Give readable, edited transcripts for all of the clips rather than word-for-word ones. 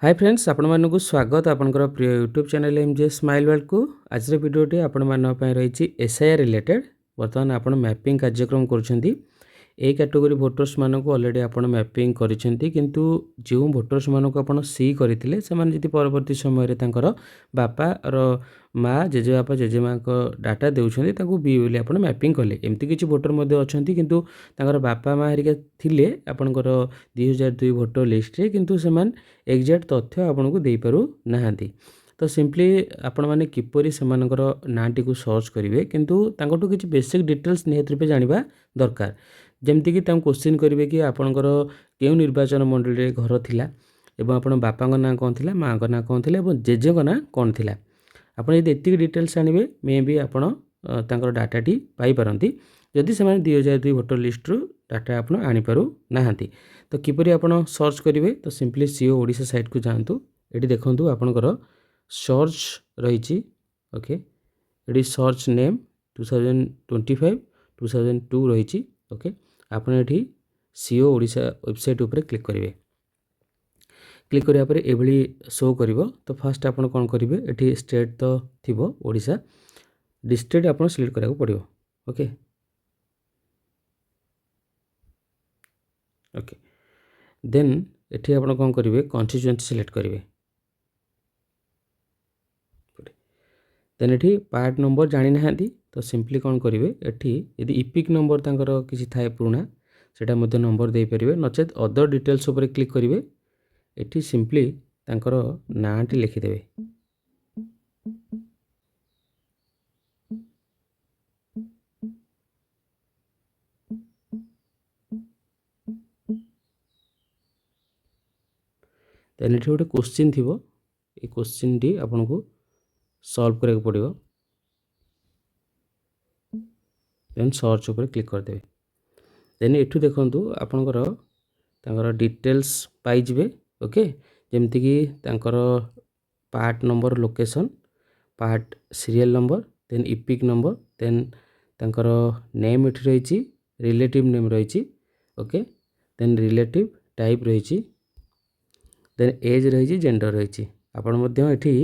Hi friends आपण मानक स्वागत आपनकर प्रिय YouTube channel MJ smile world को आज भिडियोटी आपण मानक रही एसआईआर रिलेटेड बर्तमान आपण मैपिंग कार्यक्रम करुछंती ए कैटेगरी भोटर्स मानक ऑलरेडी आपण मैपिंग करिसेंती किंतु जो भोटर्स मानक आपण सी करथिले से माने जति परवर्ती समय रे तांकर बापा और माँ जेजेबापा जेजेमा को डाटा देउछंती ताकू बी बोली आपण मैपिंग कले एमती किछि भोटर मध्ये अछंती किंतु तांकर बापा माँ हरिका थिले आपनकर 2002 भोटर लिस्ट रे किंतु से मान एग्जैक्ट तथ्य आपनको देई पारु नाहांती तो सिंपली आपण माने किपरि सेमानकर नाटी को सर्च करिवे किंतु तांकोटू किछि बेसिक डिटेल्स निहत रूपे जानिबा दरकार जमती कि तां क्वेश्चन करेंगे कि आपणकर केउ निर्वाचन मंडल रे घर थिला एवं आपण बापा ना कौन थिला माँ ना कौन थिला एवं जेजे ना कौन थिला आपण यदि एतिक डिटेल्स आनिबे मे बी आपण तांकर डाटाटी पाई पारंती जदि से 2002 भोटर लिस्ट रु डाटा आपण आनी पारु नाहांती तो किपरि आपण सर्च करिवे तो सिंपली सीओ ओडिशा साइट को जांतु एठी देखंतु आपणकर सर्च रहिछि ओके एठी सर्च नेम 2025 2002 रहिछि ओके आपण एठी सीओ ओडिशा वेबसाइट ऊपर क्लिक करेंगे क्लिक करिया पर एभली शो करिवो तो फर्स्ट आपण कोन करिवे एठी स्टेट तो थिबो ओडिशा डिस्ट्रिक्ट आपण सिलेक्ट करिया पड़िवो ओके ओके देन एठी आपण कोन करिवे कॉन्स्टिट्यूएंसी सिलेक्ट करिवे देन एठी पार्ट नंबर जानि नाहांती तो सिंपली कौन करेंगे एठी यदि इपिक नंबर तांकर किसी थाए पुराना सेटा मध्य नंबर दे परिवे नचेत अदर डिटेल्स ऊपर क्लिक करेंगे एठी सिंपली तांकर नाटी लिखिदेवे देन एठी गोटे क्वेश्चन थिबो ए क्वेश्चन टी आपनको सॉल्व करके पड़िवो देन सर्च ऊपर क्लिक कर देबे देन एठू देखंतु आपनकर तांकर डिटेल्स पाई जिवे ओके जेमति कि तांकर part number location part serial number then EPIC number then तांकर नेम एठी रहिछि रिलेटिव नेम रहिछि ओके देन रिलेटिव टाइप रहिछि देन एज रहिछि जेंडर रहिछि आपण मध्य एठी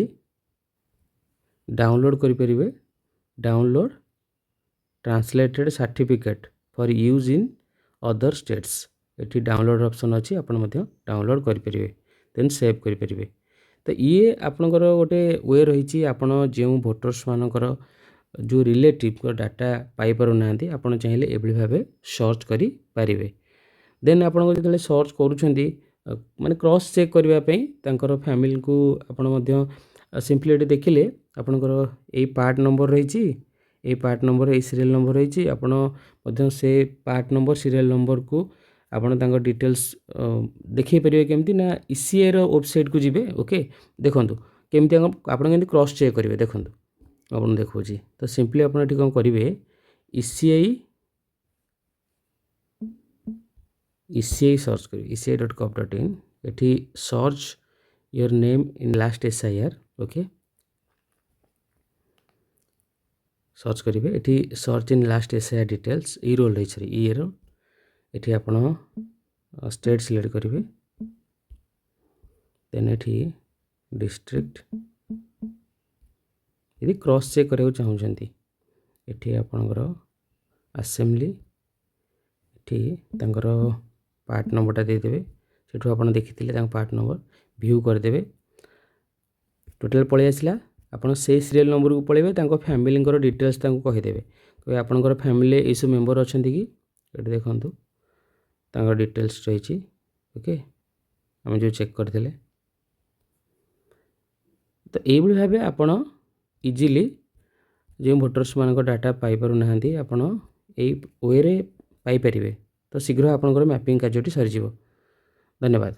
डाउनलोड करि परिबे download translated certificate for use in other states एटी डाउनलोड ऑप्शन अच्छी आपण मध्य डाउनलोड करि परिबे देन सेव करि परिबे तो ये आपनकर गोटे वे रही आपण जो भोटर्स मानकर जो रिलेटिव को डाटा पाई पारु नांती आपण चाहिए एभली भाबे सर्च करि परिबे देन आपण जतले सर्च करूछंती माने क्रॉस चेक करबा पई तांकर फैमिली को आपण मध्य सिंपली एटी देखिले आपनकर ए पार्ट नंबर रही ए पार्ट नंबर ए सीरियल नंबर रही आपण मध्य से पार्ट नंबर सीरियल नंबर को आपण तांकर डिटेल्स देखै परिबे केमती ना ईसीआई रो वेबसाइट को जिबे ओके देखंतु केमती आपण केमती क्रॉस चेक करिवे देखंतु आपण देखौची तो सिंपली आपण एठी कोन करिवे ईसीआई सर्च करिवे eci.gov.in एठी search your name in last SIR okay search करेंगे एटी search in last SIR details ई रोल रही ई रो एटी आपण स्टेट सिलेक्ट करेंगे देन एटी डिस्ट्रिक्ट यदि क्रॉस चेक करने चाहूँगी एटी आपणकर असेंबली एटी तांकर पार्ट नंबरटा देदेवे सेठू आपण देखिथिले पार्ट नंबर व्यू करदेवे टोटल पळै आसला आपण से सीरियल नंबर को पळेबे तांको फैमिली डिटेल्स तांको कहिदेबे कोई आपनकर फैमिली ए सब मेंबर अछंती कि एटी देखंतु तांको डिटेल्स रहिछि ओके हम जो चेक करथिले तो एभली भाबे आपण इजीली जो भोटर्स मानक डाटा पाई पारु नाहंती आपण ए वे रे पाई परिबे तो शीघ्र आपनकर मैपिंग कार्यटी सरी जिवो धन्यवाद।